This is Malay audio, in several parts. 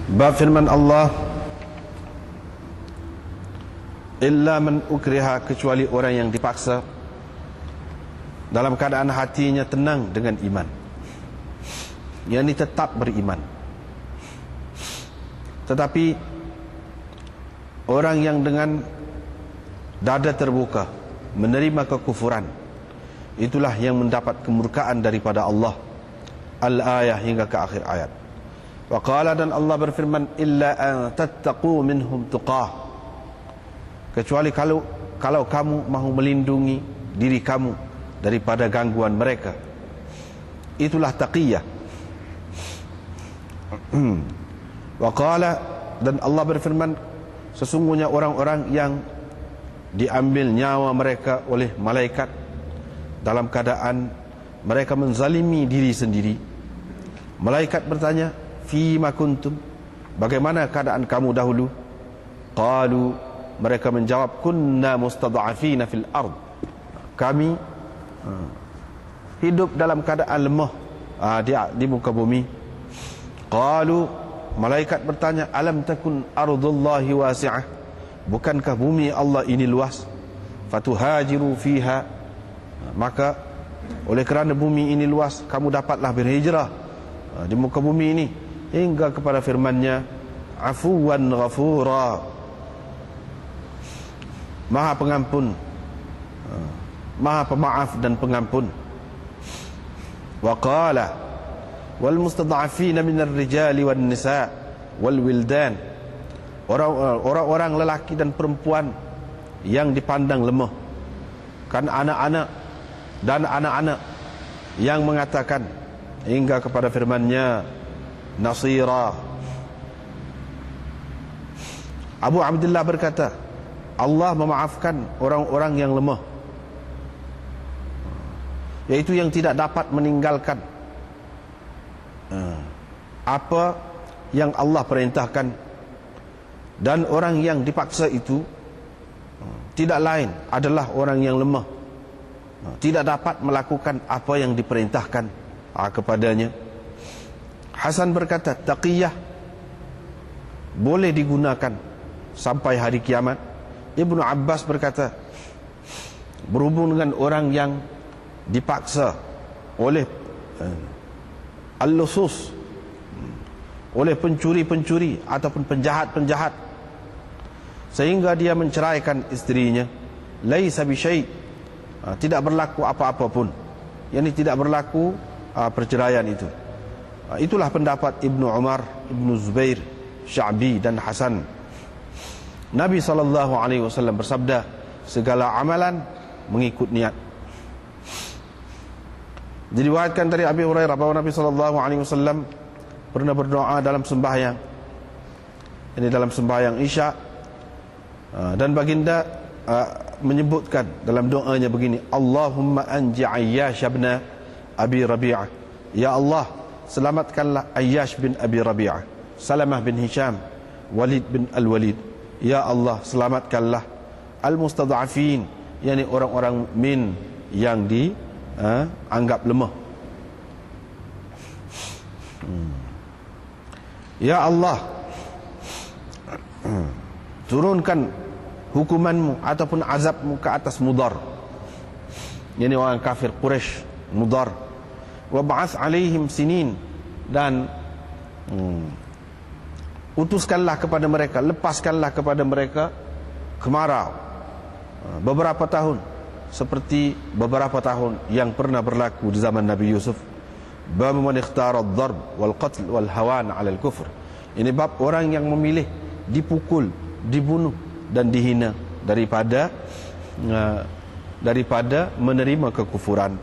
Bab firman Allah, illa man ukriha, kecuali orang yang dipaksa dalam keadaan hatinya tenang dengan iman, yakni tetap beriman. Tetapi orang yang dengan dada terbuka menerima kekufuran, itulah yang mendapat kemurkaan daripada Allah. Al-ayah, hingga ke akhir ayat. Wa qala, dan Allah berfirman, illa an tattaqu minhum tuqah, kecuali kalau kamu mahu melindungi diri kamu daripada gangguan mereka, itulah taqiyah. Wa qala, dan Allah berfirman, sesungguhnya orang-orang yang diambil nyawa mereka oleh malaikat dalam keadaan mereka menzalimi diri sendiri. Malaikat bertanya, fima kuntum, bagaimana keadaan kamu dahulu? Qalu, mereka menjawab, kunna mustad'afina fil ard, kami hidup dalam keadaan lemah di muka bumi. Qalu, malaikat bertanya, alam takun ardullahi wasi'ah, bukankah bumi Allah ini luas? Fatuhajiru fiha, maka oleh kerana bumi ini luas, kamu dapatlah berhijrah di muka bumi ini, hingga kepada firman-Nya, afuwan ghafura, Maha pengampun, Maha pemaaf dan pengampun. Wa qala, wal mustad'afina minar rijali wan nisa wal wildan, orang-orang lelaki dan perempuan yang dipandang lemah, kan anak-anak dan anak-anak yang mengatakan, hingga kepada firman-Nya, nasira. Abu Abdullah berkata, Allah memaafkan orang-orang yang lemah, yaitu yang tidak dapat meninggalkan apa yang Allah perintahkan, dan orang yang dipaksa itu tidak lain adalah orang yang lemah, tidak dapat melakukan apa yang diperintahkan kepadanya. Hasan berkata, taqiyah boleh digunakan sampai hari kiamat. Ibnu Abbas berkata, berhubung dengan orang yang dipaksa oleh al-lusus, oleh pencuri-pencuri ataupun penjahat-penjahat, sehingga dia menceraikan istrinya, laisa bisyai', tidak berlaku apa-apa pun, yakni tidak berlaku perceraian itu. Itulah pendapat Ibnu Umar, Ibnu Zubair, Sya'bi dan Hasan. Nabi SAW bersabda, segala amalan mengikut niat. Diriwayatkan dari Abi Hurairah bahwa Nabi SAW pernah berdoa dalam sembahyang, ini dalam sembahyang Isya, dan baginda menyebutkan dalam doanya begini, Allahumma anji Ayyash bin Abi Rabi'ah, ya Allah, selamatkanlah Ayyash bin Abi Rabi'ah, Salamah bin Hisham, Walid bin Al-Walid. Ya Allah, selamatkanlah al-mustad'afin, yakni orang-orang mukmin yang dianggap lemah. Ya Allah, turunkan hukumanmu ataupun azabmu ke atas Mudar, yakni orang kafir Quraisy, Mudar. Wa ba'ats alaihim sinin, dan utuskanlah kepada mereka, lepaskanlah kepada mereka kemarau beberapa tahun, seperti beberapa tahun yang pernah berlaku di zaman Nabi Yusuf. Bab man ikhtara ad-darb wal qatl wal hawan 'ala al-kufr, ini bab orang yang memilih dipukul, dibunuh dan dihina daripada menerima kekufuran.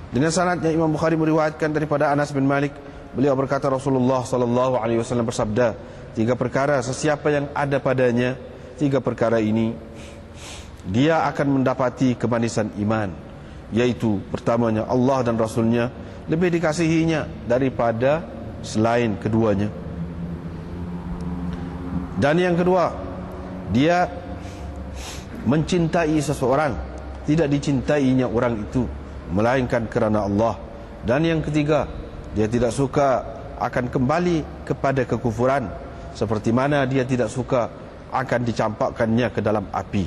Dengan sanadnya Imam Bukhari meriwayatkan daripada Anas bin Malik, beliau berkata, Rasulullah SAW bersabda, 3 perkara sesiapa yang ada padanya 3 perkara ini, dia akan mendapati kemanisan iman, yaitu pertamanya, Allah dan Rasulnya lebih dikasihinya daripada selain keduanya, dan yang kedua, dia mencintai seseorang, tidak dicintainya orang itu melainkan kerana Allah, dan yang ketiga, dia tidak suka akan kembali kepada kekufuran seperti mana dia tidak suka akan dicampakkannya ke dalam api.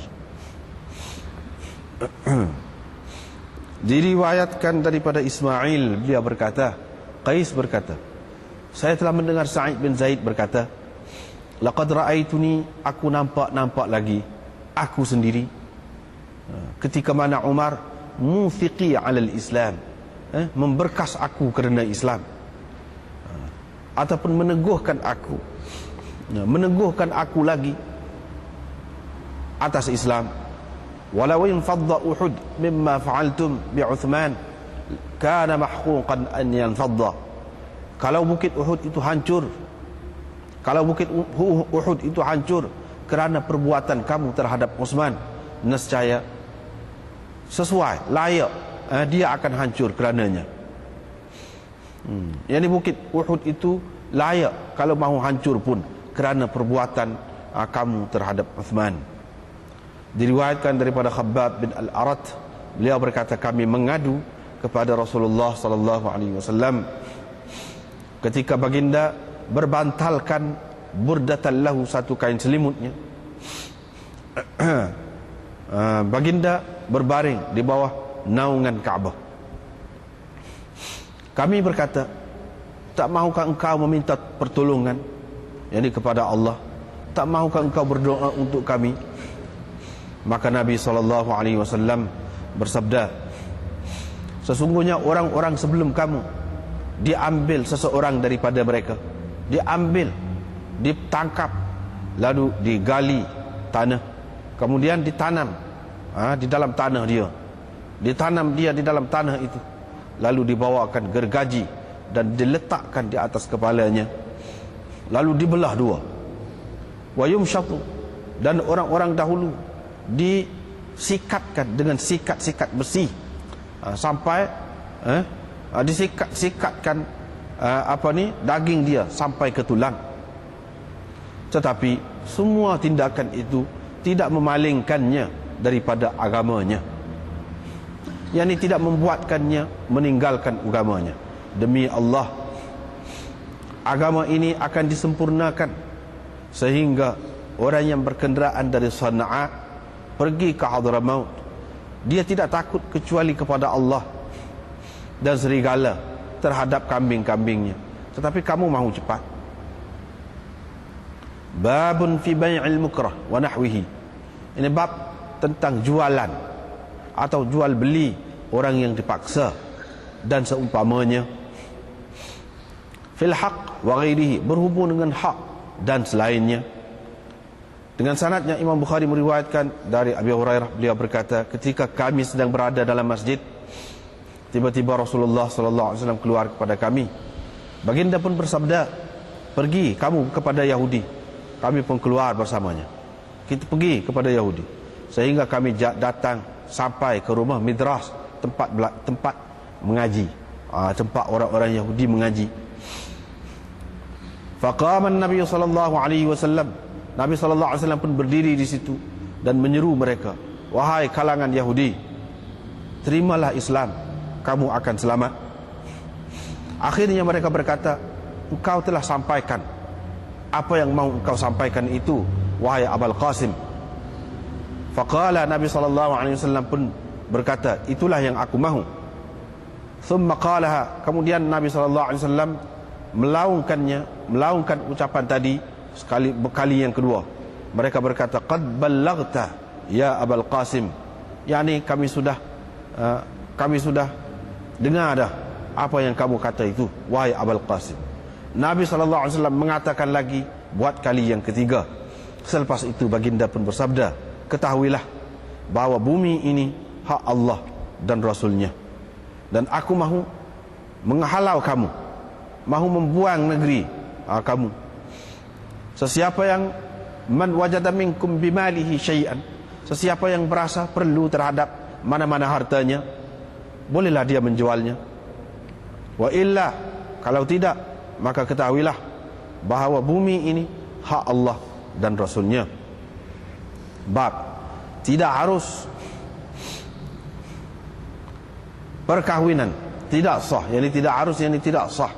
Diriwayatkan daripada Ismail, dia berkata, Qais berkata, saya telah mendengar Sa'id bin Zaid berkata, laqad ra'aituni, aku nampak lagi aku sendiri ketika mana Umar mufiqi 'alal Islam, memberkas aku kerana Islam, ataupun meneguhkan aku lagi atas Islam. Walau infadda Uhud mimma fa'altum bi Uthman kana mahquqan an yanfadda. Kalau bukit Uhud itu hancur kerana perbuatan kamu terhadap Uthman, nescaya sesuai, layak, dia akan hancur kerananya. Yani bukit Uhud itu layak kalau mahu hancur pun kerana perbuatan kamu terhadap Uthman. Diriwayatkan daripada Khabbab bin Al-Arat, beliau berkata, kami mengadu kepada Rasulullah sallallahu alaihi wasallam ketika baginda berbantalkan burdatan lahu, satu kain selimutnya. Baginda berbaring di bawah naungan Kaabah. Kami berkata, tak mahukah engkau meminta pertolongan, yakni kepada Allah? Tak mahukah engkau berdoa untuk kami? Maka Nabi SAW bersabda, sesungguhnya orang-orang sebelum kamu diambil seseorang daripada mereka, ditangkap, lalu digali tanah, kemudian ditanam di dalam tanah dia, ditanam dia di dalam tanah itu, lalu dibawakan gergaji dan diletakkan di atas kepalanya, lalu dibelah dua. Wa yumshatu, dan orang-orang dahulu disikatkan dengan sikat-sikat besi sampai disikat-sikatkan daging dia sampai ke tulang. Tetapi semua tindakan itu tidak memalingkannya daripada agamanya, yakni tidak membuatkannya meninggalkan agamanya. Demi Allah, agama ini akan disempurnakan sehingga orang yang berkenderaan dari Sana'a pergi ke Hadramaut, dia tidak takut kecuali kepada Allah dan serigala terhadap kambing-kambingnya, tetapi kamu mahu cepat. Babun fi bai'il mukrah wa nahwihi, ini bab tentang jualan atau jual beli orang yang dipaksa dan seumpamanya. Fil haq wa ghairihi, berhubung dengan hak dan selainnya. Dengan sanadnya Imam Bukhari meriwayatkan dari Abi Hurairah, beliau berkata, ketika kami sedang berada dalam masjid, tiba-tiba Rasulullah sallallahu alaihi wasallam keluar kepada kami. Baginda pun bersabda, pergi kamu kepada Yahudi. Kami pun keluar bersamanya. Kita pergi kepada Yahudi, sehingga kami datang sampai ke rumah Midras, tempat mengaji, tempat orang-orang Yahudi mengaji. Faqama an-nabiy sallallahu alaihi wasallam, Nabi sallallahu alaihi wasallam pun berdiri di situ dan menyeru mereka, wahai kalangan Yahudi, terimalah Islam, kamu akan selamat. Akhirnya mereka berkata, engkau telah sampaikan apa yang mau engkau sampaikan itu, wahai Abul Qasim. Faqala, Nabi sallallahu alaihi wasallam pun berkata, itulah yang aku mahu. Thumma qalaha, kemudian Nabi sallallahu alaihi wasallam melaungkan ucapan tadi kali yang kedua. Mereka berkata, qad ballaghta ya Abul Qasim, yakni kami sudah dengar dah apa yang kamu kata itu, wahai Abul Qasim. Nabi SAW mengatakan lagi buat kali yang ketiga. Selepas itu baginda pun bersabda, ketahuilah bahawa bumi ini hak Allah dan Rasulnya, dan aku mahu menghalau kamu, mahu membuang negeri kamu. Sesiapa yang man wajada minkum bimalihi syai'an, sesiapa yang berasa perlu terhadap mana-mana hartanya, bolehlah dia menjualnya. Wa illa, kalau tidak, maka ketahuilah bahawa bumi ini hak Allah dan Rasulnya. Bab tidak harus perkahwinan tidak sah, yakni tidak harus, yakni tidak sah